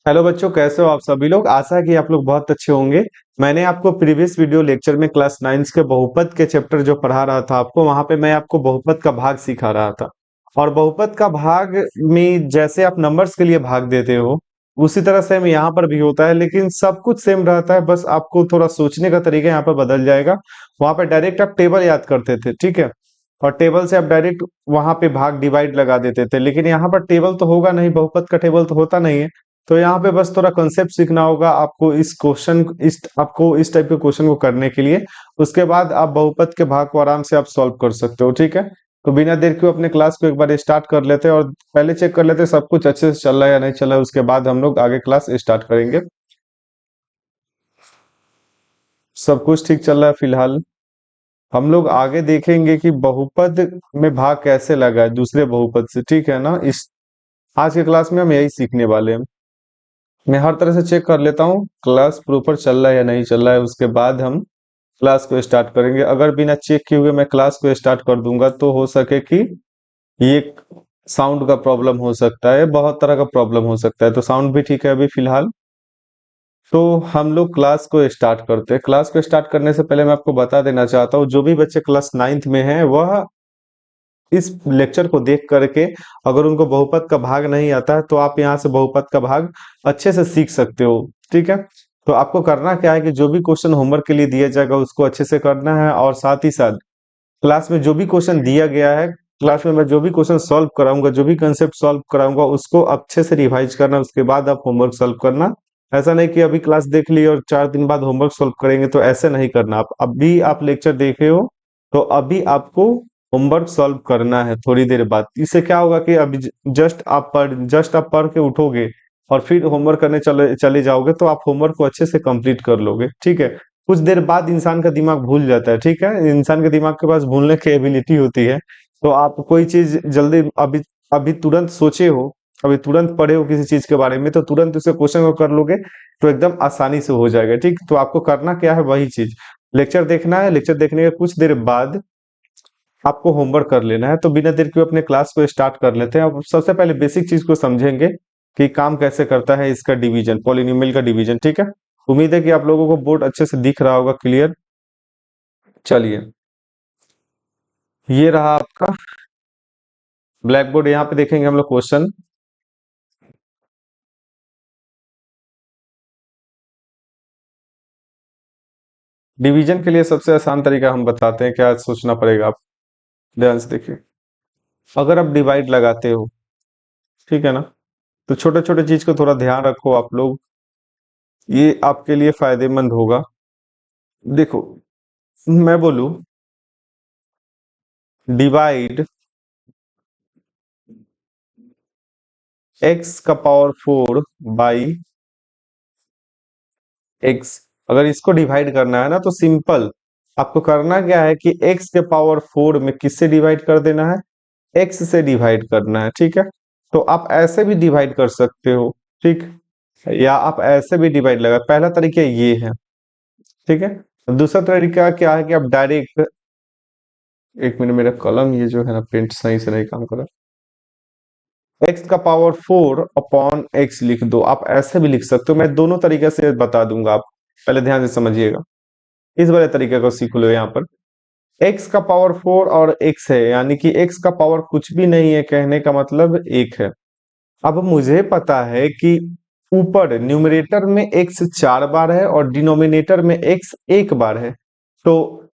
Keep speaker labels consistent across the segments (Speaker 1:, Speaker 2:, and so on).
Speaker 1: Hello बच्चों, कैसे हो आप सभी लोग। आशा है कि आप लोग बहुत अच्छे होंगे। मैंने आपको प्रीवियस वीडियो लेक्चर में क्लास 9 के बहुपद के चैप्टर जो पढ़ा रहा था आपको, वहां पे मैं आपको बहुपद का भाग सिखा रहा था। और बहुपद का भाग में जैसे आप नंबर्स के लिए भाग देते हो, उसी तरह सेम यहाँ पर भी होता है, लेकिन सब कुछ सेम रहता है। बस आपको थोड़ा सोचने का तरीका यहाँ पर बदल जाएगा। वहां पर डायरेक्ट आप टेबल याद करते थे, ठीक है, और टेबल से आप डायरेक्ट वहां पे भाग डिवाइड लगा देते थे। लेकिन यहाँ पर टेबल तो होगा नहीं, बहुपद का टेबल तो होता नहीं है। तो यहाँ पे बस थोड़ा कंसेप्ट सीखना होगा आपको आपको इस टाइप के क्वेश्चन को करने के लिए। उसके बाद आप बहुपद के भाग को आराम से आप सॉल्व कर सकते हो, ठीक है। तो बिना देर के अपने क्लास को एक बार स्टार्ट कर लेते हैं और पहले चेक कर लेते हैं सब कुछ अच्छे से चल रहा है या नहीं चल रहा है। उसके बाद हम लोग आगे क्लास स्टार्ट करेंगे। सब कुछ ठीक चल रहा है फिलहाल। हम लोग आगे देखेंगे कि बहुपद में भाग कैसे लगा है दूसरे बहुपद से, ठीक है ना। इस आज के क्लास में हम यही सीखने वाले हैं। मैं हर तरह से चेक कर लेता हूँ क्लास प्रॉपर चल रहा है या नहीं चल रहा है, उसके बाद हम क्लास को स्टार्ट करेंगे। अगर बिना चेक किए हुए मैं क्लास को स्टार्ट कर दूंगा तो हो सके कि ये साउंड का प्रॉब्लम हो सकता है, बहुत तरह का प्रॉब्लम हो सकता है। तो साउंड भी ठीक है अभी फिलहाल। तो हम लोग क्लास को स्टार्ट करते हैं। क्लास को स्टार्ट करने से पहले मैं आपको बता देना चाहता हूँ, जो भी बच्चे क्लास 9th में हैं वह इस लेक्चर को देख करके, अगर उनको बहुपद का भाग नहीं आता है तो आप यहाँ से बहुपद का भाग अच्छे से सीख सकते हो, ठीक है। तो आपको करना क्या है कि जो भी क्वेश्चन होमवर्क के लिए दिया जाएगा उसको अच्छे से करना है, और साथ ही साथ क्लास में जो भी क्वेश्चन दिया गया है, क्लास में मैं जो भी क्वेश्चन सॉल्व कराऊंगा, जो भी कंसेप्ट सॉल्व कराऊंगा, उसको अच्छे से रिवाइज करना। उसके बाद आप होमवर्क सॉल्व करना। ऐसा नहीं कि अभी क्लास देख ली और 4 दिन बाद होमवर्क सॉल्व करेंगे, तो ऐसे नहीं करना। आप अभी आप लेक्चर देखे हो तो अभी आपको होमवर्क सॉल्व करना है थोड़ी देर बाद। इससे क्या होगा कि अभी जस्ट आप पढ़ के उठोगे और फिर होमवर्क करने चले चले जाओगे तो आप होमवर्क को अच्छे से कंप्लीट कर लोगे, ठीक है। कुछ देर बाद इंसान का दिमाग भूल जाता है, ठीक है। इंसान के दिमाग के पास भूलने की एबिलिटी होती है। तो आप कोई चीज जल्दी अभी अभी तुरंत सोचे हो, अभी तुरंत पढ़े हो किसी चीज के बारे में, तो तुरंत उसे क्वेश्चन को कर लोगे तो एकदम आसानी से हो जाएगा, ठीक। तो आपको करना क्या है, वही चीज लेक्चर देखना है। लेक्चर देखने के कुछ देर बाद आपको होमवर्क कर लेना है। तो बिना देर के अपने क्लास को स्टार्ट कर लेते हैं। अब सबसे पहले बेसिक चीज को समझेंगे कि काम कैसे करता है इसका डिवीजन, पॉलिनोमियल का डिवीजन, ठीक है। उम्मीद है कि आप लोगों को बोर्ड अच्छे से दिख रहा होगा, क्लियर। चलिए, ये रहा आपका ब्लैक बोर्ड। यहाँ पे देखेंगे हम लोग क्वेश्चन। डिवीजन के लिए सबसे आसान तरीका हम बताते हैं, क्या सोचना पड़ेगा आप ध्यान से देखिए। अगर आप डिवाइड लगाते हो, ठीक है ना, तो छोटे छोटे चीज को थोड़ा ध्यान रखो आप लोग, ये आपके लिए फायदेमंद होगा। देखो, मैं बोलूं डिवाइड x का पावर 4 बाई x। अगर इसको डिवाइड करना है ना तो सिंपल आपको करना क्या है कि x के पावर 4 में किससे डिवाइड कर देना है, x से डिवाइड करना है, ठीक है। तो आप ऐसे भी डिवाइड कर सकते हो, ठीक, या आप ऐसे भी डिवाइड लगा। पहला तरीका ये है, ठीक है। दूसरा तरीका क्या है कि आप डायरेक्ट, एक मिनट, मेरा कलम ये जो है ना पेंट सही से नहीं काम कर रहा। एक्स का पावर 4 अपॉन एक्स लिख दो, आप ऐसे भी लिख सकते हो। मैं दोनों तरीके से बता दूंगा, आप पहले ध्यान से समझिएगा। इस वाले तरीके को सीख लो। यहाँ पर एक्स का पावर 4 और एक्स है, यानी कि एक्स का पावर कुछ भी नहीं है, कहने का मतलब एक है। अब मुझे पता है कि ऊपर न्यूमरेटर में एक्स 4 बार है और डिनोमिनेटर में एक्स 1 बार है। तो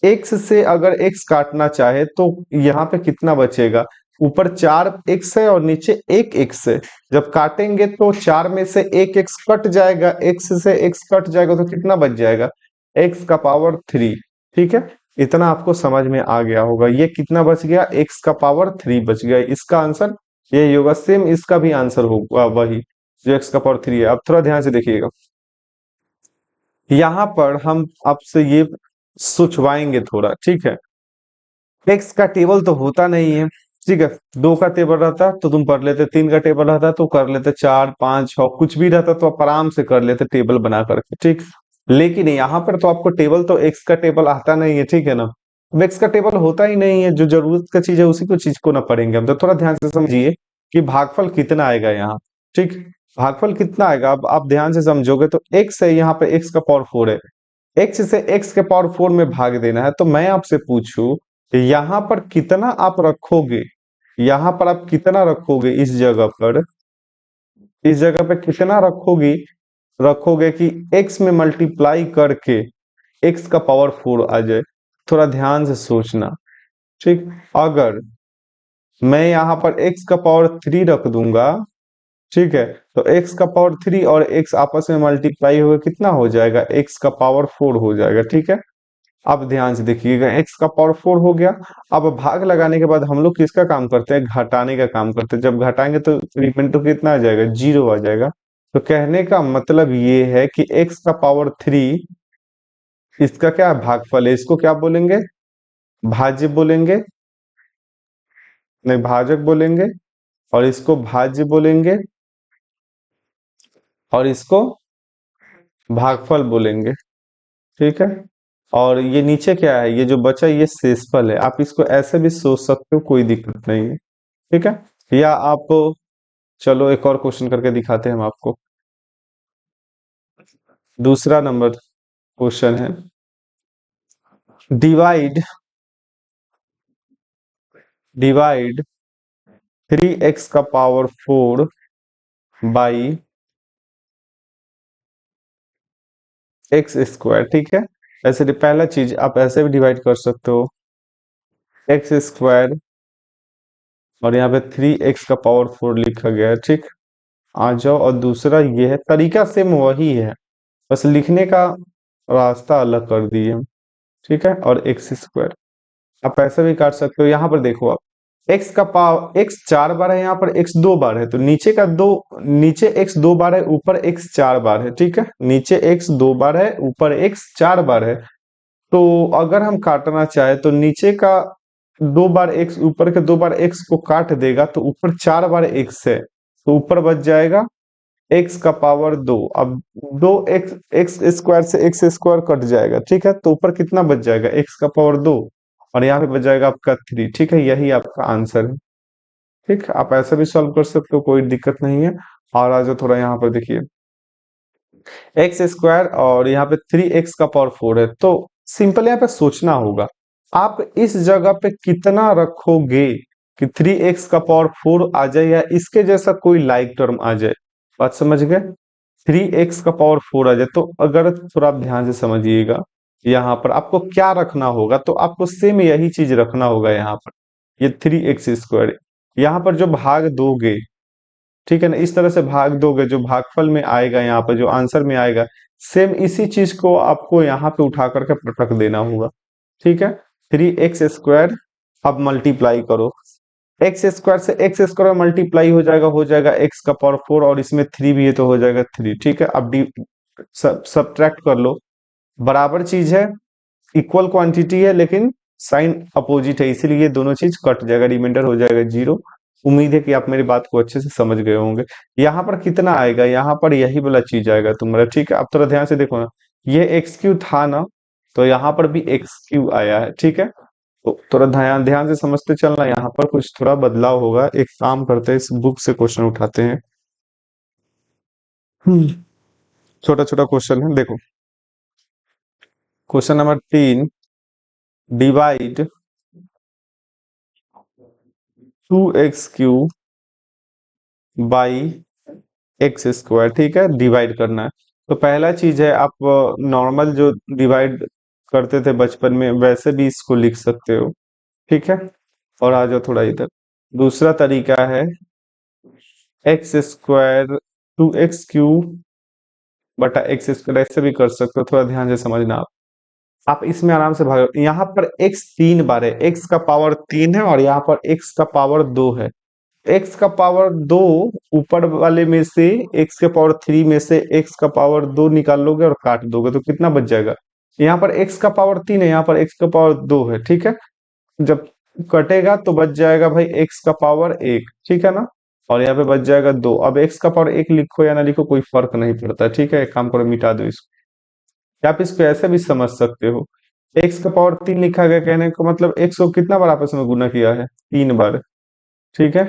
Speaker 1: एक्स से अगर एक्स काटना चाहे तो यहाँ पे कितना बचेगा, ऊपर 4 एक्स है और नीचे 1 एक्स है। जब काटेंगे तो 4 में से 1 एक्स कट जाएगा, एक्स से एक्स कट जाएगा तो कितना बच जाएगा, एक्स का पावर 3, ठीक है। इतना आपको समझ में आ गया होगा। ये कितना बच गया, एक्स का पावर 3 बच गया। इसका आंसर यही होगा। सेम इसका भी आंसर होगा वही, जो एक्स का पावर 3 है। अब थोड़ा ध्यान से देखिएगा, यहाँ पर हम आपसे ये सोचवाएंगे थोड़ा, ठीक है। एक्स का टेबल तो होता नहीं है, ठीक है। 2 का टेबल रहता तो तुम पढ़ लेते, 3 का टेबल रहता तो कर लेते, 4 5 6 कुछ भी रहता तो आप आराम से कर लेते टेबल बना करके, ठीक। लेकिन यहाँ पर तो आपको टेबल, तो एक्स का टेबल आता नहीं है, ठीक है ना। अब एक्स का टेबल होता ही नहीं है, जो जरूरत का चीज है उसी को चीज को ना पढ़ेंगे हम। तो थोड़ा ध्यान से समझिए कि भागफल कितना आएगा यहाँ, ठीक। भागफल कितना आएगा, अब आप ध्यान से समझोगे तो x है, यहाँ पे x का पावर 4 है, x से x के पावर 4 में भाग देना है। तो मैं आपसे पूछूं, यहाँ पर कितना आप रखोगे, यहाँ पर आप कितना रखोगे इस जगह पर, इस जगह पे कितना रखोगे, रखोगे कि x में मल्टीप्लाई करके x का पावर 4 आ जाए। थोड़ा ध्यान से सोचना, ठीक। अगर मैं यहाँ पर x का पावर 3 रख दूंगा, ठीक है, तो x का पावर 3 और x आपस में मल्टीप्लाई होगा, कितना हो जाएगा, x का पावर 4 हो जाएगा, ठीक है। अब ध्यान से देखिएगा, x का पावर 4 हो गया। अब भाग लगाने के बाद हम लोग किसका काम करते हैं, घटाने का काम करते हैं। जब घटाएंगे तो रिमाइंडर कितना आ जाएगा, 0 आ जाएगा। तो कहने का मतलब ये है कि x का पावर 3 इसका क्या भागफल है, इसको क्या बोलेंगे, भाज्य बोलेंगे, नहीं भाजक बोलेंगे, और इसको भाज्य बोलेंगे, और इसको भागफल बोलेंगे, ठीक है। और ये नीचे क्या है, ये जो बचा ये शेषफल है, आप इसको ऐसे भी सोच सकते हो, कोई दिक्कत नहीं है, ठीक है। या आप, चलो एक और क्वेश्चन करके दिखाते हैं हम आपको। दूसरा नंबर क्वेश्चन है, डिवाइड डिवाइड 3x का पावर 4 बाई एक्स स्क्वायर, ठीक है। ऐसे पहला चीज आप ऐसे भी डिवाइड कर सकते हो, एक्स स्क्वायर, और यहाँ पे 3x का पावर 4 लिखा गया है, ठीक। आ जाओ, और दूसरा ये है, तरीका सेम वही है, बस लिखने का रास्ता अलग कर दिए हम, ठीक है। और एक्स स्क्वायर आप ऐसे भी काट सकते हो। यहाँ पर देखो आप, x का पावर x 4 बार है, यहाँ पर x 2 बार है, तो नीचे का दो, नीचे x 2 बार है, ऊपर x 4 बार है, ठीक है। नीचे x 2 बार है, ऊपर x 4 बार है। तो अगर हम काटना चाहे तो नीचे का 2 बार x, ऊपर के 2 बार x को काट देगा, तो ऊपर 4 बार x है, तो ऊपर बच जाएगा x का पावर 2। अब 2x, एक्स स्क्वायर से एक्स स्क्वायर कट जाएगा, ठीक है, तो ऊपर कितना बच जाएगा, x का पावर 2, और यहाँ पे बच जाएगा आपका 3, ठीक है। यही आपका आंसर है, ठीक। आप ऐसे भी सॉल्व कर सकते हो, कोई दिक्कत नहीं है। और आज थोड़ा यहाँ पर देखिए, एक्स स्क्वायर और यहाँ पे 3x का पावर 4 है, तो सिंपल यहाँ पे सोचना होगा, आप इस जगह पे कितना रखोगे कि 3x का पावर 4 आ जाए, या इसके जैसा कोई लाइक टर्म आ जाए। बात समझ गए, 3x का पावर 4 आ जाए, तो अगर थोड़ा आप ध्यान से समझिएगा, यहाँ पर आपको क्या रखना होगा, तो आपको सेम यही चीज रखना होगा। यहाँ पर ये 3x स्क्वायर, यहाँ पर जो भाग दोगे, ठीक है ना, इस तरह से भाग दोगे, जो भागफल में आएगा, यहाँ पर जो आंसर में आएगा, सेम इसी चीज को आपको यहाँ पे उठा करके रख देना होगा, ठीक है। 3x स्क्वायर, अब मल्टीप्लाई करो, एक्स स्क्वायर से एक्स स्क्वायर मल्टीप्लाई हो जाएगा एक्स का पावर 4, और इसमें 3 भी है तो हो जाएगा 3, ठीक है। अब सब्ट्रैक्ट कर लो, बराबर चीज है, इक्वल क्वांटिटी है, लेकिन साइन अपोजिट है, इसीलिए दोनों चीज कट जाएगा, रिमाइंडर हो जाएगा 0। उम्मीद है कि आप मेरी बात को अच्छे से समझ गए होंगे। यहाँ पर कितना आएगा, यहाँ पर यही वाला चीज आएगा तुम्हारा, ठीक है। आप थोड़ा ध्यान से देखो ना, ये एक्स क्यू था ना, तो यहाँ पर भी एक्स क्यू आया है, ठीक है। तो थोड़ा ध्यान ध्यान से समझते चलना, यहाँ पर कुछ थोड़ा बदलाव होगा। एक काम करते हैं, इस बुक से क्वेश्चन उठाते हैं। छोटा छोटा क्वेश्चन है, देखो। Question number 3, divide 2x³ by x square, ठीक है, डिवाइड करना है। तो पहला चीज है, आप नॉर्मल जो डिवाइड करते थे बचपन में, वैसे भी इसको लिख सकते हो, ठीक है। और आ जाओ थोड़ा इधर, दूसरा तरीका है, एक्स स्क्वायर 2x³ बटा एक्स स्क्वायर, ऐसे भी कर सकते हो, थोड़ा ध्यान से समझना आप इसमें आराम से भाग, यहाँ पर x 3 बार है, x का पावर 3 है, और यहाँ पर x का पावर 2 है। x का पावर 2 ऊपर वाले में से, x के पावर 3 में से x का पावर 2 निकाल लोगे और काट दोगे, तो कितना बच जाएगा, यहाँ पर x का पावर 3 है, यहाँ पर x का पावर 2 है, ठीक है। जब कटेगा तो बच जाएगा भाई x का पावर 1, ठीक है ना, और यहाँ पे बच जाएगा 2। अब x का पावर 1 लिखो या ना लिखो कोई फर्क नहीं पड़ता, ठीक है। एक काम करो, मिटा दो इसको, या आप इसको ऐसे भी समझ सकते हो, x का पावर 3 लिखा गया, कहने का मतलब x को कितना बार आपस में गुना किया है, 3 बार, ठीक है।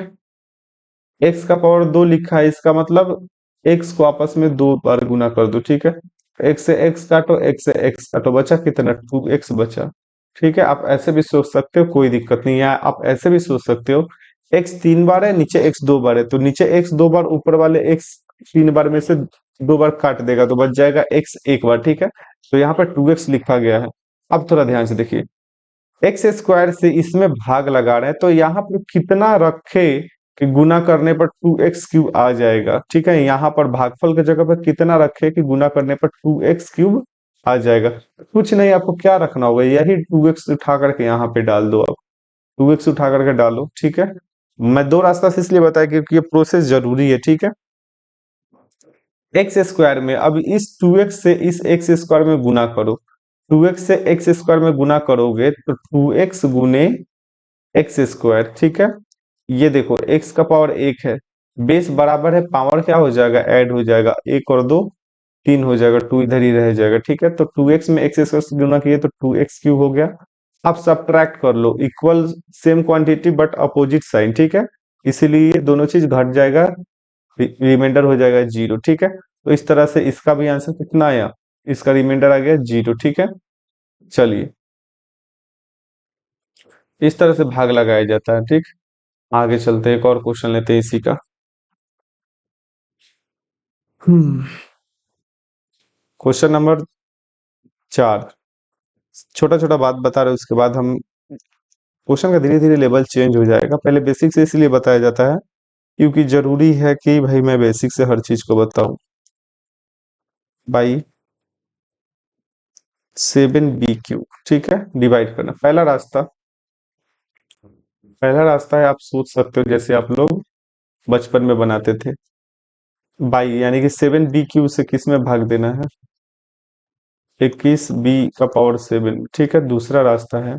Speaker 1: x का पावर 2 लिखा है, इसका मतलब एक्स को आपस में 2 बार गुना कर दो, ठीक है। एक्स से एक्स काटो, एक्स से एक्स काटो, बचा कितना, 2x बचा। ठीक है, आप ऐसे भी सोच सकते हो, कोई दिक्कत नहीं है। आप ऐसे भी सोच सकते हो, एक्स 3 बार है, नीचे एक्स 2 बार है, तो नीचे एक्स 2 बार, ऊपर वाले एक्स 3 बार में से 2 बार काट देगा, तो बच जाएगा एक्स 1 बार, ठीक है। तो यहाँ पर 2x लिखा गया है। अब थोड़ा ध्यान से देखिए, एक्स स्क्वायर से इसमें भाग लगा रहे हैं, तो यहाँ पर कितना रखे कि गुना करने पर 2x³ आ जाएगा, ठीक है। यहाँ पर भागफल की जगह पर कितना रखे कि गुना करने पर 2x³ आ जाएगा। कुछ नहीं, आपको क्या रखना होगा, यही 2x उठा करके यहाँ पे डाल दो आप। 2x उठा करके डालो, ठीक है। मैं दो रास्ता से इसलिए बताया क्योंकि ये प्रोसेस जरूरी है, ठीक है। एक्स स्क्वायर में अब इस 2x से इस एक्स स्क्वायर में गुना करो। 2x से एक्स स्क्वायर में गुना करोगे तो 2x गुने एक्स स्क्वायर, ठीक है। ये देखो x का पावर 1 है, बेस बराबर है, पावर क्या हो जाएगा, ऐड हो जाएगा, 1 और 2 3 हो जाएगा, 2 इधर ही रह जाएगा, ठीक है। तो 2x में एक्स स्क्वायर से गुना किए तो 2x³ हो गया। अब सब्ट्रैक्ट कर लो, equal same quantity but opposite sign, ठीक है। इसीलिए दोनों चीज घट जाएगा, रिमाइंडर हो जाएगा 0, ठीक है। तो इस तरह से इसका भी आंसर कितना आया, इसका रिमाइंडर आ गया 0, ठीक है। चलिए, इस तरह से भाग लगाया जाता है, ठीक। आगे चलते हैं, एक और क्वेश्चन लेते हैं इसी का। Question number 4। छोटा छोटा बात बता रहे, उसके बाद हम क्वेश्चन का धीरे धीरे लेवल चेंज हो जाएगा। पहले बेसिक से इसलिए बताया जाता है क्योंकि जरूरी है कि भाई मैं बेसिक से हर चीज को बताऊं। बाई 7b³, ठीक है, डिवाइड करना। पहला रास्ता है, आप सोच सकते हो जैसे आप लोग बचपन में बनाते थे, बाई यानी कि 7b³ से किस में भाग देना है, 21b⁻7, ठीक है। दूसरा रास्ता है,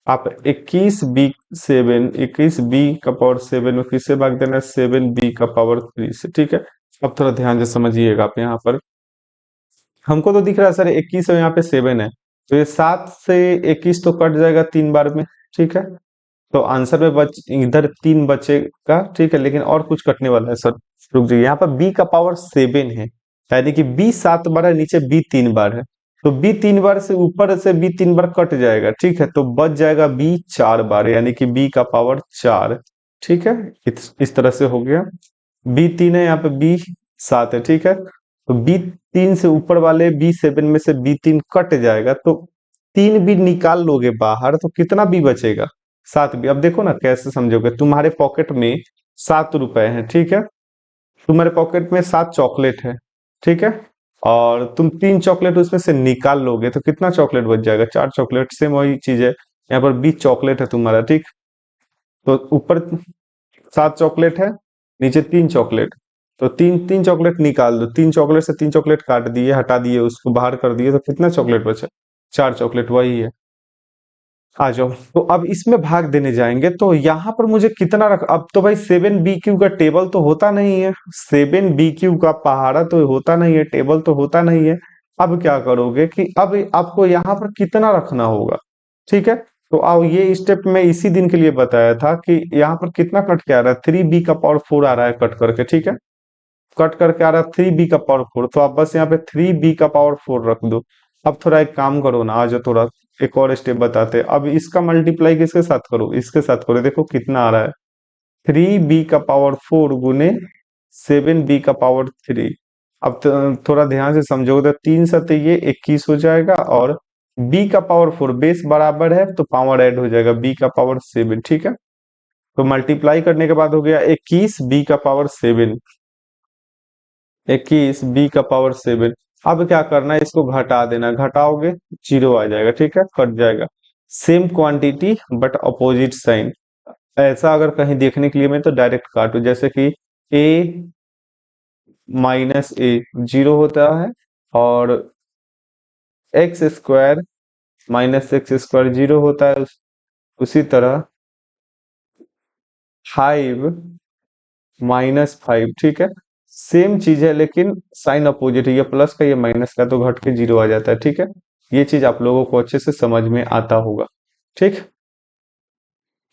Speaker 1: आप 21b² में किससे भाग देना है, 7b³ से, ठीक है। अब थोड़ा ध्यान से समझिएगा आप, यहाँ पर हमको तो दिख रहा है सर 21 और यहाँ पे 7 है, तो ये 7 से 21 तो कट जाएगा 3 बार में, ठीक है। तो आंसर में इधर 3 बचेगा, ठीक है, लेकिन और कुछ कटने वाला है सर। रुक जाइए, यहाँ पर b⁻7 है, यानी कि b 7 बार है, नीचे b 3 बार है, तो b 3 बार से ऊपर से b 3 बार कट जाएगा, ठीक है। तो बच जाएगा b 4 बार, यानी कि b⁻4, ठीक है। इस तरह से हो गया। b 3 है, यहाँ पे b 7 है, ठीक है। तो b 3 से ऊपर वाले b 7 में से b 3 कट जाएगा, तो 3b निकाल लोगे बाहर तो कितना b बचेगा, 7b। अब देखो ना कैसे समझोगे, तुम्हारे पॉकेट में 7 रुपए हैं, ठीक है। तुम्हारे पॉकेट में 7 चॉकलेट है, ठीक है। और तुम 3 चॉकलेट उसमें से निकाल लोगे तो कितना चॉकलेट बच जाएगा, 4 चॉकलेट। सेम वही चीज है, यहाँ पर 20 चॉकलेट है तुम्हारा, ठीक। तो ऊपर 7 चॉकलेट है, नीचे 3 चॉकलेट, तो तीन तीन चॉकलेट निकाल दो, 3 चॉकलेट से 3 चॉकलेट काट दिए, हटा दिए, उसको बाहर कर दिए, तो कितना चॉकलेट बचा, 4 चॉकलेट, वही है। आ जाओ, तो अब इसमें भाग देने जाएंगे, तो यहाँ पर मुझे कितना रख, अब तो भाई 7b³ का टेबल तो होता नहीं है, 7b³ का पहाड़ा तो होता नहीं है, टेबल तो होता नहीं है। अब क्या करोगे कि अब आपको यहाँ पर कितना रखना होगा, ठीक है। तो आओ, ये स्टेप मैं इसी दिन के लिए बताया था कि यहाँ पर कितना कट के आ रहा है, 3b⁻4 आ रहा है कट करके, ठीक है। कट करके आ रहा है 3b⁻4, तो आप बस यहाँ पे 3b⁻4 रख दो। अब थोड़ा एक काम करो ना, आज थोड़ा एक और स्टेप बताते हैं। अब इसका मल्टीप्लाई किसके साथ करो, इसके साथ करो, देखो कितना आ रहा है, 3b⁻4 गुने 7b⁻3। अब थोड़ा ध्यान से समझोगे तो 3 सते ये 21 हो जाएगा, और b⁻4 बेस बराबर है तो पावर ऐड हो जाएगा b⁻7, ठीक है। तो मल्टीप्लाई करने के बाद हो गया 21 b⁻7, 21b⁻7। अब क्या करना है, इसको घटा देना, घटाओगे 0 आ जाएगा, ठीक है, कट जाएगा। Same quantity but opposite sign. ऐसा अगर कहीं देखने के लिए मैं तो डायरेक्ट काटू, जैसे कि a - a 0 होता है, और x² - x² 0 होता है, उसी तरह 5 -5, ठीक है। सेम चीज है लेकिन साइन अपोजिट है, ये प्लस का ये माइनस का, तो घट के 0 आ जाता है, ठीक है। ये चीज आप लोगों को अच्छे से समझ में आता होगा, ठीक।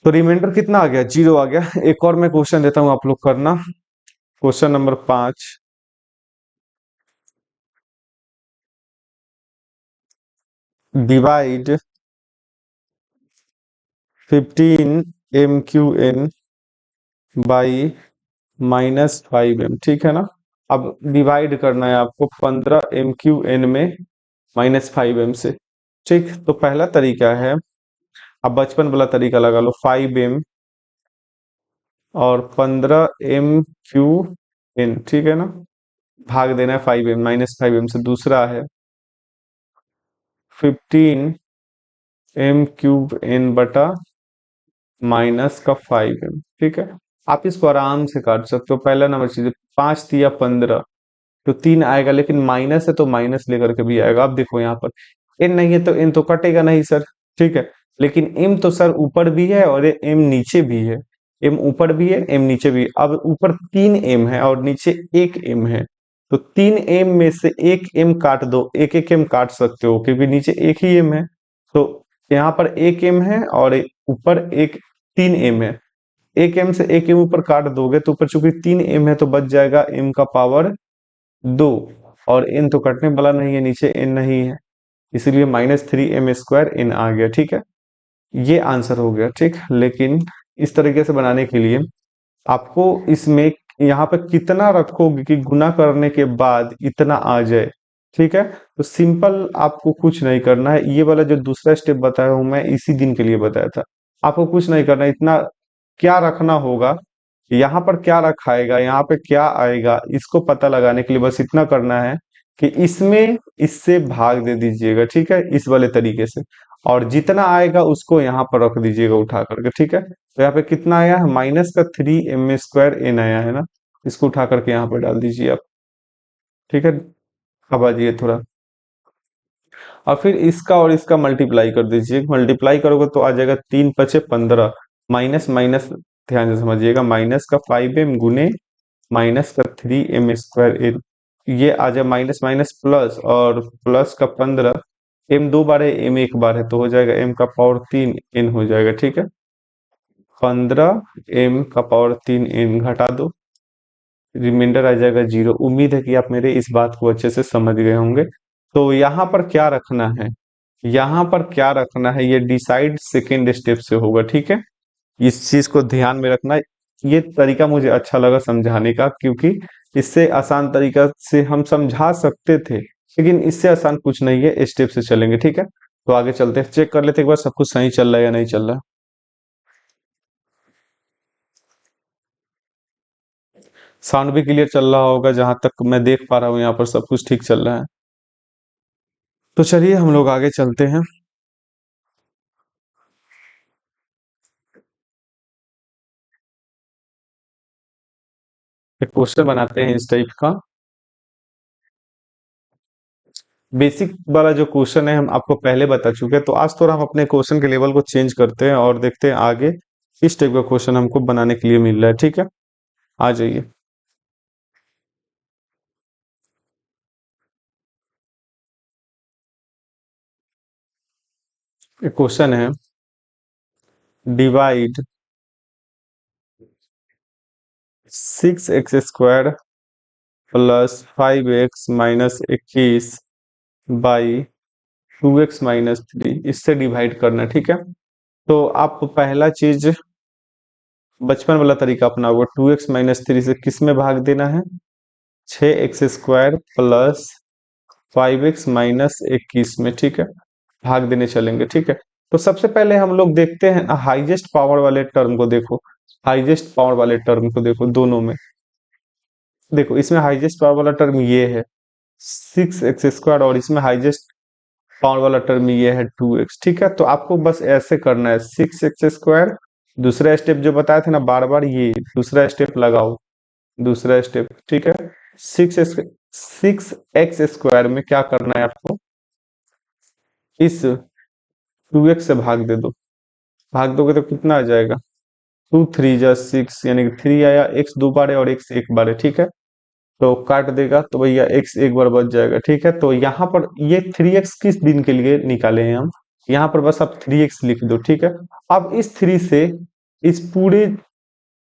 Speaker 1: तो रिमाइंडर कितना आ गया, 0 आ गया। एक और मैं क्वेश्चन देता हूं, आप लोग करना। Question number 5, divide 15 MQN by -5M, ठीक है ना। अब डिवाइड करना है आपको 15 MQN में -5M से। ठीक, तो पहला तरीका है, अब बचपन वाला तरीका लगा लो, 5M और 15 MQN, ठीक है ना। भाग देना है 5M, -5M से। दूसरा है 15 M³ N बटा -5M, ठीक है। आप इसको आराम से काट सकते हो। पहला नंबर चीज, 5 × 3 = 15, तो 3 आएगा, लेकिन माइनस है तो माइनस लेकर के भी आएगा। अब देखो यहाँ पर एन नहीं है तो एन तो कटेगा नहीं सर, ठीक है। लेकिन एम तो सर ऊपर भी है और एम नीचे भी है। एम ऊपर भी है, एम नीचे भी है। अब ऊपर 3M है और नीचे 1M है, तो 3M में से 1M काट दो। एक एक एम काट सकते हो क्योंकि नीचे एक ही एम है। तो यहाँ पर 1M है और ऊपर 3M है। 1M से 1M ऊपर काट दोगे तो ऊपर चूंकि 3M है तो बच जाएगा M का पावर 2, और n तो कटने वाला नहीं है, नीचे n नहीं है, इसीलिए -3M² n आ गया, ठीक है। ये आंसर हो गया, ठीक। लेकिन इस तरीके से बनाने के लिए आपको इसमें यहाँ पे कितना रखोगे कि गुना करने के बाद इतना आ जाए, ठीक है। तो सिंपल आपको कुछ नहीं करना है। ये वाला जो दूसरा स्टेप बताया हूं मैं, इसी दिन के लिए बताया था। आपको कुछ नहीं करना है, इतना क्या रखना होगा, यहाँ पर क्या रखाएगा, यहाँ पे क्या आएगा, इसको पता लगाने के लिए बस इतना करना है कि इसमें इससे भाग दे दीजिएगा, ठीक है, इस वाले तरीके से। और जितना आएगा उसको यहाँ पर रख दीजिएगा उठा करके, ठीक है। तो यहाँ पे कितना आया है, -3M² n आया है ना। इसको उठा करके यहाँ पर डाल दीजिए आप, ठीक है। अब आ जाइए थोड़ा, और फिर इसका और इसका मल्टीप्लाई कर दीजिए। मल्टीप्लाई करोगे तो आ जाएगा 3×5 = 15, माइनस माइनस ध्यान से समझिएगा, माइनस का 5M गुने माइनस का 3M²n, ये आ जाए माइनस माइनस प्लस, और प्लस का 15, M 2 बार है, M 1 बार है, तो हो जाएगा M का पावर 3n हो जाएगा, ठीक है। 15M का पावर 3n घटा दो, रिमाइंडर आ जाएगा 0। उम्मीद है कि आप मेरे इस बात को अच्छे से समझ गए होंगे। तो यहाँ पर क्या रखना है, यहाँ पर क्या रखना है, ये डिसाइड सेकेंड स्टेप से होगा, ठीक है। इस चीज को ध्यान में रखना। ये तरीका मुझे अच्छा लगा समझाने का, क्योंकि इससे आसान तरीका से हम समझा सकते थे, लेकिन इससे आसान कुछ नहीं है। स्टेप से चलेंगे, ठीक है। तो आगे चलते हैं, चेक कर लेते हैं एक बार सब कुछ सही चल रहा है या नहीं चल रहा है। साउंड भी क्लियर चल रहा होगा, जहां तक मैं देख पा रहा हूँ यहाँ पर सब कुछ ठीक चल रहा है। तो चलिए हम लोग आगे चलते हैं। एक क्वेश्चन बनाते हैं इस टाइप का। बेसिक वाला जो क्वेश्चन है हम आपको पहले बता चुके हैं, तो आज थोड़ा हम अपने क्वेश्चन के लेवल को चेंज करते हैं और देखते हैं आगे इस टाइप का क्वेश्चन हमको बनाने के लिए मिल रहा है, ठीक है। आ जाइए। एक क्वेश्चन है, divide 6x² plus 5x - 21 by 2x - 3, इससे डिवाइड करना है, ठीक है। तो आप पहला चीज बचपन वाला तरीका अपनाओगे, 2x - 3 से किस में भाग देना है, 6x² प्लस 5x - 21 में, ठीक है। भाग देने चलेंगे, ठीक है। तो सबसे पहले हम लोग देखते हैं हाईएस्ट पावर वाले टर्म को, देखो हाईएस्ट पावर वाले टर्म को देखो दोनों में। देखो इसमें हाईएस्ट पावर वाला टर्म ये है 6x², और इसमें हाईएस्ट पावर वाला टर्म ये है 2x, ठीक है। तो आपको बस ऐसे करना है, 6x², दूसरा स्टेप जो बताए थे ना बार बार, ये दूसरा स्टेप लगाओ, दूसरा स्टेप, ठीक है। 6x² में क्या करना है आपको, इस 2x से भाग दे दो। भाग दोगे तो कितना आ जाएगा, 2×3 = 6, यानी कि 3 आया, x 2 बार है और x 1 बार है, ठीक है। तो काट देगा तो भैया x 1 बार बच जाएगा, ठीक है। तो यहाँ पर ये 3x किस दिन के लिए निकाले हैं हम, यहाँ पर बस आप 3x लिख दो, ठीक है। अब इस 3 से इस पूरे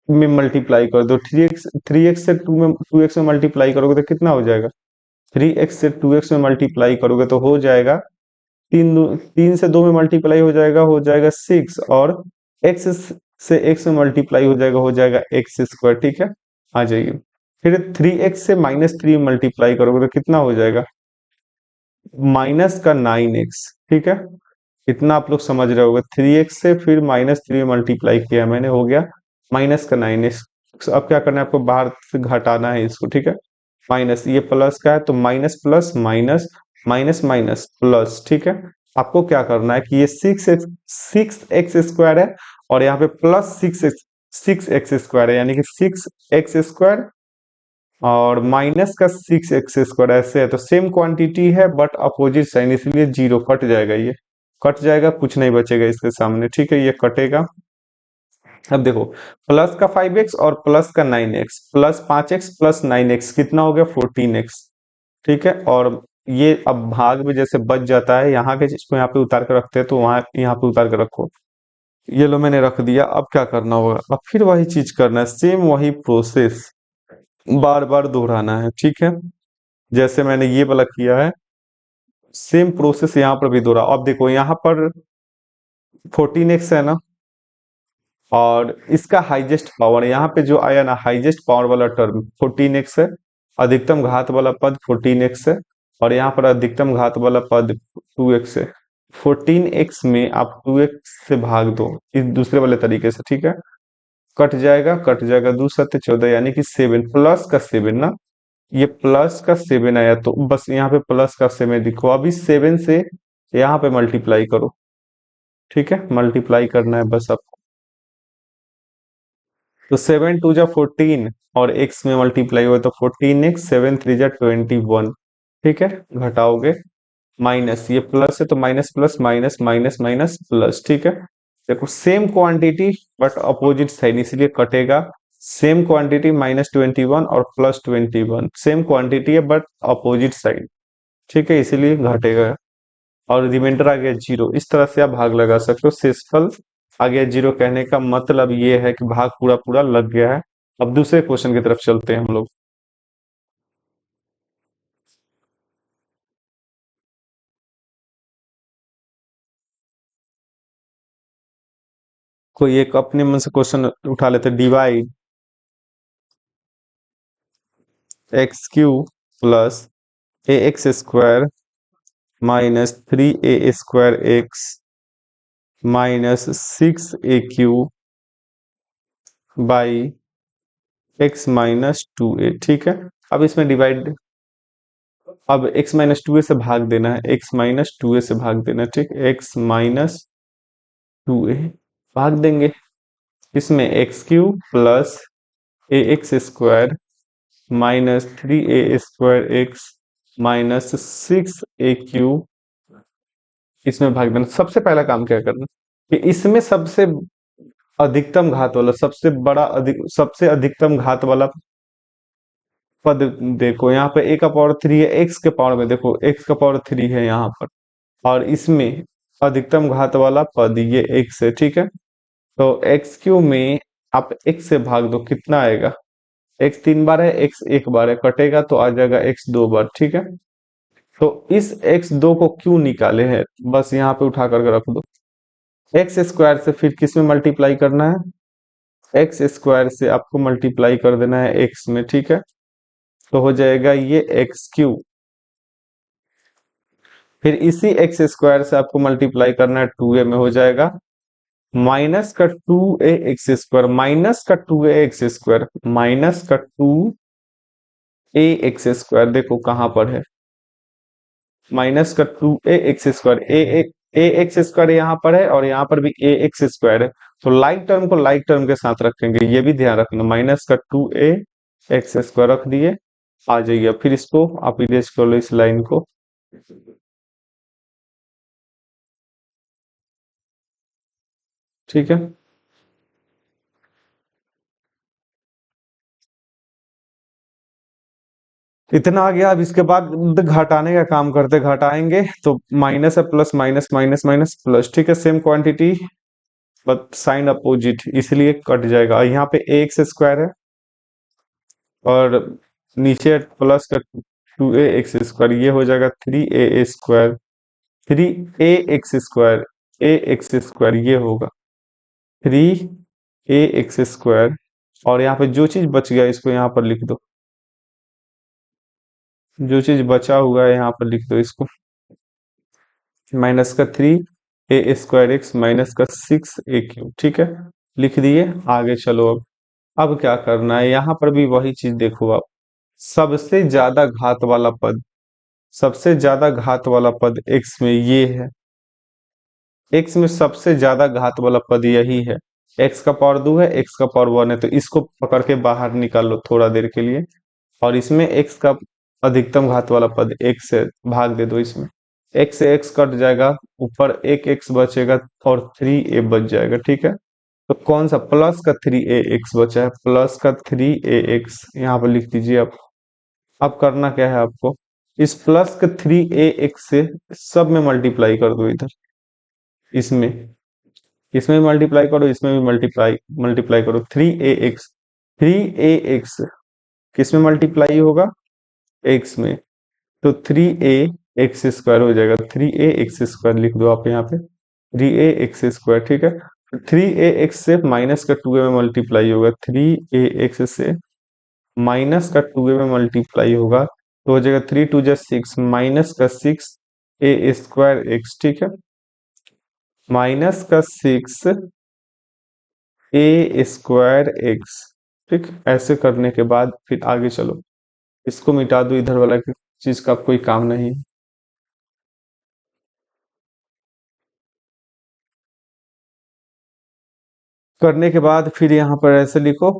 Speaker 1: में मल्टीप्लाई कर दो। थ्री एक्स से टू एक्स में मल्टीप्लाई करोगे तो कितना हो जाएगा? 3x से 2x में मल्टीप्लाई करोगे तो हो जाएगा तीन से दो में मल्टीप्लाई हो जाएगा 6, और x से x में मल्टीप्लाई हो जाएगा एक्स स्क्वायर। ठीक है, आ जाइए। फिर 3x से -3 मल्टीप्लाई करोगे तो कितना हो जाएगा? माइनस का 9x। ठीक है, इतना आप लोग समझ रहे होगे। 3x से फिर -3 मल्टीप्लाई किया मैंने, हो गया माइनस का 9x। अब क्या करना है आपको? बाहर से घटाना है इसको। ठीक है, माइनस, ये प्लस का है तो minus plus minus, minus minus plus. ठीक है, आपको क्या करना है कि ये सिक्स एक्स स्क्वायर है, और यहाँ पे प्लस सिक्स एक्स स्क्वायर है, यानी कि 6x स्क्वायर और माइनस का 6x स्क्वायर, ऐसे है तो सेम क्वांटिटी है बट अपोजिट साइन, इसलिए जीरो कट जाएगा। ये कट जाएगा, कुछ नहीं बचेगा इसके सामने। ठीक है, ये कटेगा। अब देखो, प्लस का 5x और प्लस का 9x, plus 5x plus 9x कितना हो गया? 14x। ठीक है, और ये अब भाग में जैसे बच जाता है, यहाँ के चीज को यहाँ पे उतार कर रखते हैं, तो वहां यहाँ पे उतार कर रखो। ये लो मैंने रख दिया। अब क्या करना होगा? अब फिर वही चीज करना है, सेम वही प्रोसेस बार बार दोहराना है। ठीक है, जैसे मैंने ये वाला किया है, सेम प्रोसेस यहाँ पर भी दोहरा। अब देखो यहाँ पर 14x है ना, और इसका हाईएस्ट पावर यहाँ पे जो आया ना, हाईएस्ट पावर वाला टर्म 14x है, अधिकतम घात वाला पद 14x है, और यहाँ पर अधिकतम घात वाला पद 2x है। 14x में आप 2x से भाग दो इस दूसरे वाले तरीके से। ठीक है, कट जाएगा, 2 7 14, यानी कि 7 प्लस का 7 ना, ये प्लस का 7 आया, तो बस यहाँ पे प्लस का 7 दिखो। अभी 7 से यहाँ पे मल्टीप्लाई करो। ठीक है, मल्टीप्लाई करना है बस आपको। तो 7 2 जा 14, और x में मल्टीप्लाई हुआ तो 14x, 7 3 जा 21। ठीक है, घटाओगे, माइनस, ये प्लस है तो minus plus minus, minus minus plus. ठीक है, देखो same quantity but opposite sign, इसलिए कटेगा। सेम क्वांटिटी -21 और +21, सेम क्वांटिटी है बट अपोजिट साइन। ठीक है, इसीलिए घटेगा, और रिमाइंडर आ गया जीरो। इस तरह से आप भाग लगा सकते हो। शेषफल आ गया जीरो, कहने का मतलब ये है कि भाग पूरा पूरा लग गया है। अब दूसरे क्वेश्चन की तरफ चलते हैं हम लोग। कोई एक अपने मन से क्वेश्चन उठा लेते। Divide x³ plus ax² -3a² -6a³ by x-2a। ठीक है, अब इसमें डिवाइड, अब x-2a से भाग देना है, x-2a से भाग देना है। ठीक, x-2a भाग देंगे, इसमें x³ plus ax² -3a² -6a³ इसमें भाग देना। सबसे पहला काम क्या करना कि इसमें सबसे अधिकतम घात वाला, सबसे अधिकतम घात वाला पद देखो, यहाँ पे a का पावर 3 है, x के पावर में देखो x का पावर 3 है यहाँ पर, और इसमें अधिकतम घात वाला पद ये x है। ठीक है, तो x³ में आप x से भाग दो, कितना आएगा? x 3 बार है, x 1 बार है, कटेगा तो आ जाएगा x 2 बार। ठीक है, तो इस x2 को क्यों निकाले हैं, बस यहाँ पे उठा करके रख दो। x² से फिर किस में मल्टीप्लाई करना है? x² से आपको मल्टीप्लाई कर देना है x में। ठीक है, तो हो जाएगा ये x³। फिर इसी x² से आपको मल्टीप्लाई करना है 2a में, हो जाएगा माइनस का 2ax², माइनस का 2ax², माइनस का 2ax²। देखो कहां पर है, माइनस का 2ax², a x² यहाँ पर है, और यहाँ पर भी ax² है, तो लाइक टर्म को लाइक टर्म के साथ रखेंगे, ये भी ध्यान रखना। माइनस का 2ax² रख दिए, आ जाइए। फिर इसको आप इरेज कर लो, इस लाइन को। ठीक है, इतना आ गया। अब इसके बाद घटाने का काम करते, घटाएंगे तो माइनस है, plus minus minus minus plus. ठीक है, same quantity but sign opposite, इसलिए कट जाएगा। और यहाँ पे ए एक्स स्क्वायर है और नीचे प्लस का 2 a x स्क्वायर, ये हो जाएगा 3 a square. 3 a x square, a x square ये होगा 3 a x स्क्वायर। और यहाँ पे जो चीज बच गया इसको यहाँ पर लिख दो, जो चीज बचा हुआ है यहाँ पर लिख दो इसको, माइनस का 3 a स्क्वायर x माइनस का 6 a क्यूब। ठीक है, लिख दिए। आगे चलो। अब क्या करना है, यहाँ पर भी वही चीज देखो आप। सबसे ज्यादा घात वाला पद, सबसे ज्यादा घात वाला पद x में ये है। x में सबसे ज्यादा घात वाला पद यही है। x का पावर 2 है, x का पावर 1 है, तो इसको पकड़ के बाहर निकाल लो थोड़ा देर के लिए। और इसमें x का अधिकतम घात वाला पद x से भाग दे दो इसमें। x से x कट जाएगा, ऊपर एक x बचेगा और 3a बच जाएगा। ठीक है, तो कौन सा प्लस का 3 a x बचा है, प्लस का 3 a x यहाँ पर लिख दीजिए आप। अब करना क्या है आपको, इस प्लस का 3 a x से सब में मल्टीप्लाई कर दो इधर। इसमें इसमें मल्टीप्लाई करो, इसमें भी मल्टीप्लाई मल्टीप्लाई करो। 3 a x, 3 a x किस में मल्टीप्लाई होगा, x में, तो 3 a x स्क्वायर हो जाएगा। 3 a x स्क्वायर लिख दो आप यहाँ पे, 3 a x स्क्वायर। ठीक है, 3 a x से माइनस का 2a में मल्टीप्लाई होगा, 3 a x से माइनस का 2a में मल्टीप्लाई होगा, तो हो जाएगा 3 2 जा 6 माइनस का 6 a स्क्वायर x। ठीक है, माइनस का 6 a स्क्वायर x। ठीक, ऐसे करने के बाद फिर आगे चलो, इसको मिटा दो, इधर वाला चीज का कोई काम नहीं। करने के बाद फिर यहाँ पर ऐसे लिखो,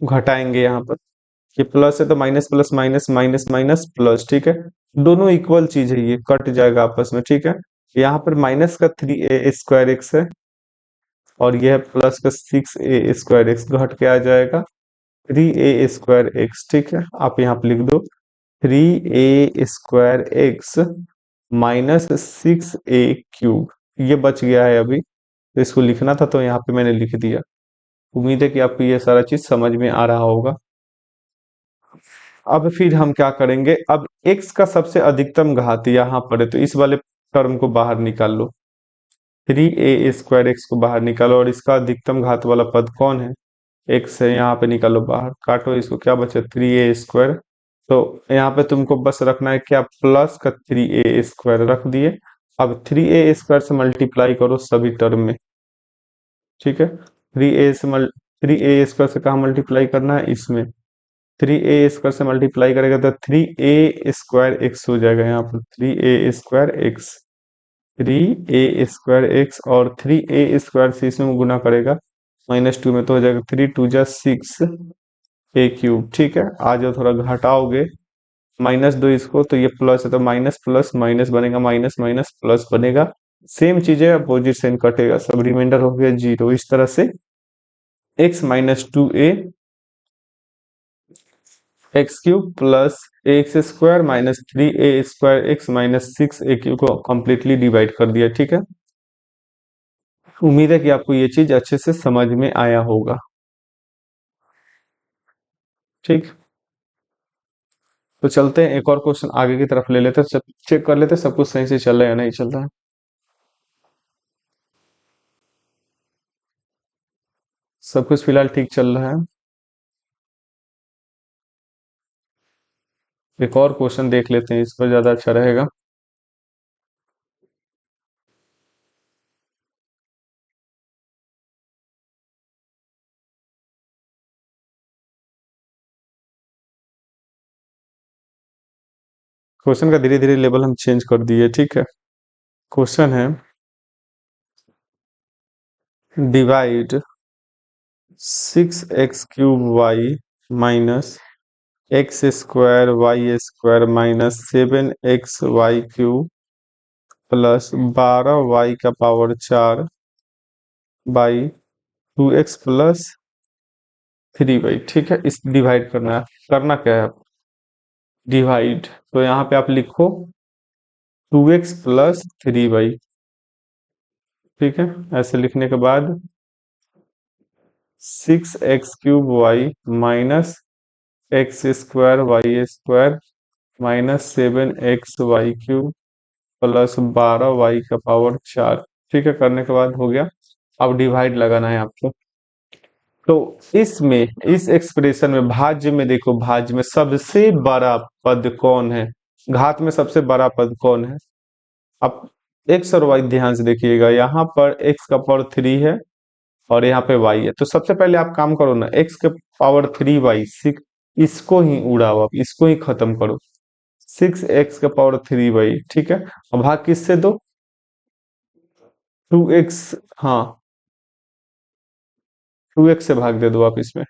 Speaker 1: घटाएंगे यहाँ पर, ये प्लस है तो minus plus minus minus minus plus. ठीक है, दोनों इक्वल चीज है, ये कट जाएगा आपस में। ठीक है, यहाँ पर माइनस का 3 a स्क्वायर x है और यह प्लस का 6 a स्क्वायर x घट के आ जाएगा 3 a स्क्वायर x। ठीक है, आप यहाँ पे लिख दो 3 a square x minus 6 a cube. ये बच गया है अभी, तो इसको लिखना था तो यहाँ पे मैंने लिख दिया। उम्मीद है कि आपको ये सारा चीज समझ में आ रहा होगा। अब फिर हम क्या करेंगे, अब x का सबसे अधिकतम घात यहाँ पर है, तो इस वाले टर्म को बाहर निकाल लो। 3 a स्क्वायर x को बाहर निकालो और इसका अधिकतम घात वाला पद कौन है, x है। यहाँ पे निकालो बाहर, काटो इसको, क्या बचा 3 a स्क्वायर। तो यहाँ पे तुमको बस रखना है क्या, प्लस का 3 a स्क्वायर रख दिए। अब 3 a स्क्वायर से मल्टीप्लाई करो सभी टर्म में। ठीक है, 3 a स्क्वायर से कहाँ मल्टीप्लाई करना है, इसमें। 3 a स्क्वायर से मल्टीप्लाई करेगा तो 3 a स्क्वायर x हो जाएगा। यहाँ पर 3 a square x, 3 a square x, और 3 a स्क्वायर से इसमें गुना करेगा -2 में, तो हो जाएगा 3 2 जा 6 a क्यूब। ठीक है, आ जाओ थोड़ा घटाओगे, -2 इसको, तो ये प्लस है तो माइनस प्लस माइनस बनेगा, माइनस माइनस प्लस बनेगा। सेम चीज है, अपोजिट साइन कटेगा, सब रिमाइंडर हो गया 0। इस तरह से x minus 2a x cube plus x square minus 3 a square x minus 6 a cube को कंप्लीटली डिवाइड कर दिया। ठीक है, उम्मीद है कि आपको ये चीज अच्छे से समझ में आया होगा। ठीक, तो चलते हैं एक और क्वेश्चन आगे की तरफ ले लेते हैं, चेक कर लेते हैं सब कुछ सही से चल रहा है या नहीं चल रहा है। सब कुछ फिलहाल ठीक चल रहा है। एक और क्वेश्चन देख लेते हैं, इस पर ज्यादा अच्छा रहेगा। क्वेश्चन का धीरे धीरे लेवल हम चेंज कर दिए। ठीक है, क्वेश्चन है divide 6 x³ minus x² minus 7 xy³ plus 12 y⁴ by 2x plus 3y। ठीक है, इस डिवाइड करना है। करना क्या है, डिवाइड, तो यहाँ पे आप लिखो 2x प्लस 3y। ठीक है, ऐसे लिखने के बाद 6x³ y minus x² y² minus 7x y³ plus 12y⁴ ठीक है, करने के बाद हो गया। अब डिवाइड लगाना है आपको। तो इसमें, इस एक्सप्रेशन में, भाज्य में देखो, भाज्य में सबसे बड़ा पद कौन है, घात में सबसे बड़ा पद कौन है। अब एक्स और वाई ध्यान से देखिएगा, यहाँ पर एक्स का पावर 3 है और यहाँ पे वाई है। तो सबसे पहले आप काम करो ना, एक्स के पावर 3y, इसको ही उड़ाओ, आप इसको ही खत्म करो। 6x का पावर 3y, ठीक है। अब भाग किससे दो, 2x, हाँ 2x से भाग दे दो आप इसमें,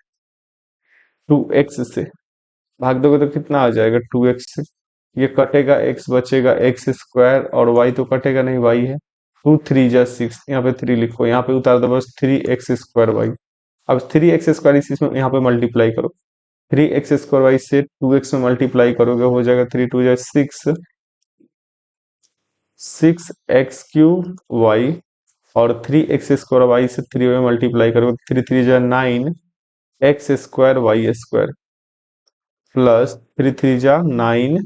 Speaker 1: 2x से भाग दोगे तो कितना आ जाएगा, 2x से ये कटेगा, x बचेगा x² और y तो कटेगा नहीं, y है। 2 3 जा 6, यहाँ पे 3 लिखो, यहाँ पे उतार दो बस 3x²y। अब 3x² इसमें यहाँ पे मल्टीप्लाई करो, 3x² y से 2x में मल्टीप्लाई करोगे, हो जाएगा 3 2 जा 6, 6x³ y और 3x² y से 3 में मल्टीप्लाई करोगे, 3 3 जा 9 x² y² प्लस 3 3 जा 9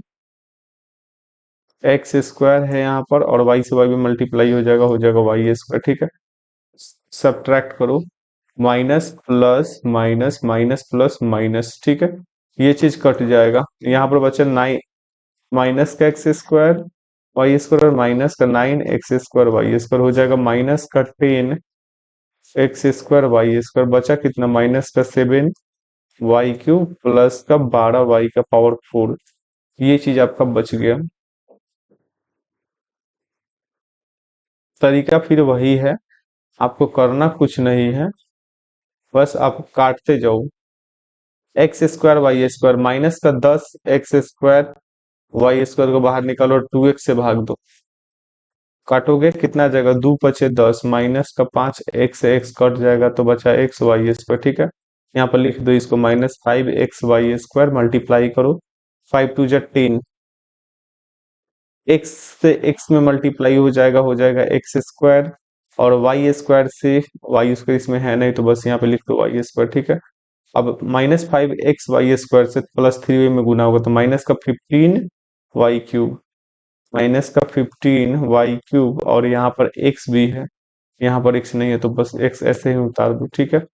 Speaker 1: x² है यहाँ पर, और y से y में मल्टीप्लाई हो जाएगा y², ठीक है। सब्ट्रैक्ट करो, minus plus minus minus plus minus, ठीक है। ये चीज कट जाएगा, यहाँ पर बचा 9 माइनस का x² y² और माइनस का 9x² y² हो जाएगा, माइनस का 10x² y², बचा कितना, माइनस का 7y³ प्लस का 12y⁴। ये चीज आपका बच गया। तरीका फिर वही है, आपको करना कुछ नहीं है, बस आप काटते जाओ। x² माइनस का 10x² को बाहर निकालो, 2x से भाग दो, काटोगे कितना जाएगा, 2 × 5 = 10, माइनस का 5x कट जाएगा तो बचा x y², ठीक है। यहाँ पर लिख दो इसको, -5xy² मल्टीप्लाई करो, 5 2 जा 10, x से x में मल्टीप्लाई हो जाएगा x² और y² से y² इसमें है नहीं तो बस यहाँ पे लिख दो y², ठीक है। अब -5xy² से +3 में गुना होगा तो -15y³ -15y³ और यहाँ पर x भी है, यहाँ पर x नहीं है तो बस x ऐसे ही उतार दो, ठीक है।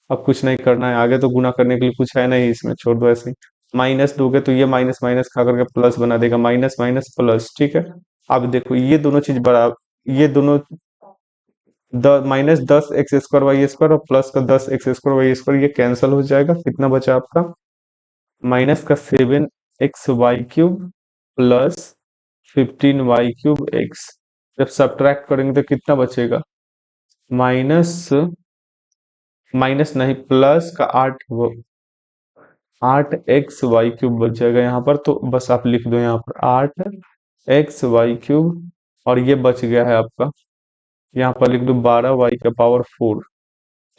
Speaker 1: अब कुछ नहीं करना है, आगे तो गुना करने के लिए कुछ है नहीं इसमें, छोड़ दो ऐसे ही। माइनस दोगे तो ये माइनस माइनस खा करके प्लस बना देगा, माइनस माइनस प्लस, ठीक है। अब देखो ये दोनों चीज बराबर, ये दोनों -10x² y² और प्लस का 10x² y² ये कैंसिल हो जाएगा, कितना बचा आपका, माइनस का 7xy³ प्लस 15y³ जब सब्ट्रैक्ट करेंगे तो कितना बचेगा, माइनस, माइनस नहीं प्लस का 8xy³ बच जाएगा यहाँ पर, तो बस आप लिख दो यहाँ पर 8xy³ और ये बच गया है आपका, यहाँ पर लिख दो 12y⁴,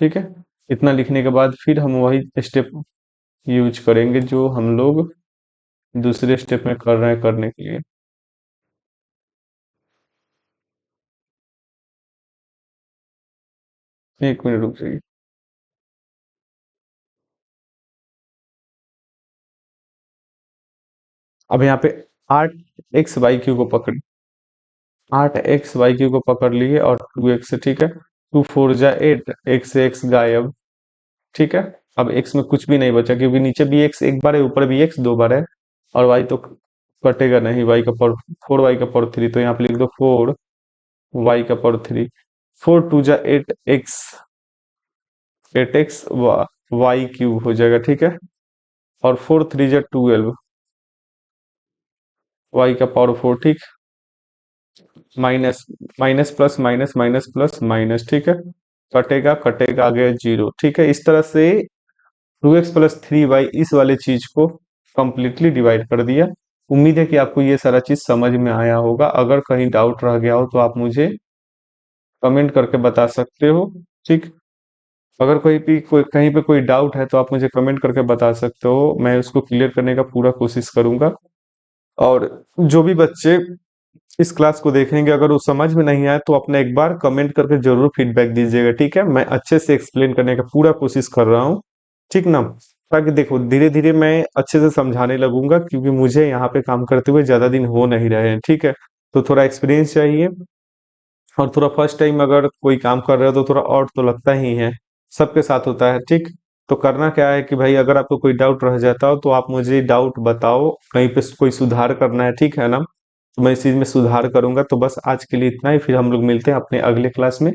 Speaker 1: ठीक है। इतना लिखने के बाद फिर हम वही स्टेप यूज करेंगे जो हम लोग दूसरे स्टेप में कर रहे हैं करने के लिए। एक मिनट रुक जाइए। अब यहाँ पे 8xy³ को पकड़, 8xy³ को पकड़ लिए और 2x, ठीक है। 2 4 जा 8, x से x गायब, ठीक है। अब x में कुछ भी नहीं बचा क्योंकि नीचे भी x एक बार है, ऊपर भी x 2 बार है, और y तो कटेगा नहीं, y का पावर 4y⁴, तो यहाँ पे लिख दो 4y⁴। 4 2 जा 8x, 8x y³ हो जाएगा, ठीक है। और 4 3 जा 12 y⁴, ठीक। Minus minus plus minus minus plus minus, ठीक है। कटेगा कटेगा, आ गया 0, ठीक है। इस तरह से 2x + 3y इस वाले चीज को कंप्लीटली डिवाइड कर दिया। उम्मीद है कि आपको ये सारा चीज समझ में आया होगा। अगर कहीं डाउट रह गया हो तो आप मुझे कमेंट करके बता सकते हो, ठीक। अगर कोई कहीं पे कोई डाउट है तो आप मुझे कमेंट करके बता सकते हो, मैं उसको क्लियर करने का पूरा कोशिश करूंगा। और जो भी बच्चे इस क्लास को देखेंगे, अगर वो समझ में नहीं आए तो अपना एक बार कमेंट करके जरूर फीडबैक दीजिएगा, ठीक है। मैं अच्छे से एक्सप्लेन करने का पूरा कोशिश कर रहा हूँ, ठीक ना। ताकि देखो धीरे धीरे मैं अच्छे से समझाने लगूंगा, क्योंकि मुझे यहाँ पे काम करते हुए ज्यादा दिन हो नहीं रहे हैं, ठीक है। तो थोड़ा एक्सपीरियंस चाहिए, और थोड़ा फर्स्ट टाइम अगर कोई काम कर रहे हो तो थोड़ा और तो लगता ही है, सबके साथ होता है, ठीक। तो करना क्या है कि भाई अगर आपको कोई डाउट रह जाता हो तो आप मुझे डाउट बताओ, कहीं पे कोई सुधार करना है, ठीक है ना। तो मैं इस चीज में सुधार करूंगा। तो बस आज के लिए इतना ही, फिर हम लोग मिलते हैं अपने अगले क्लास में।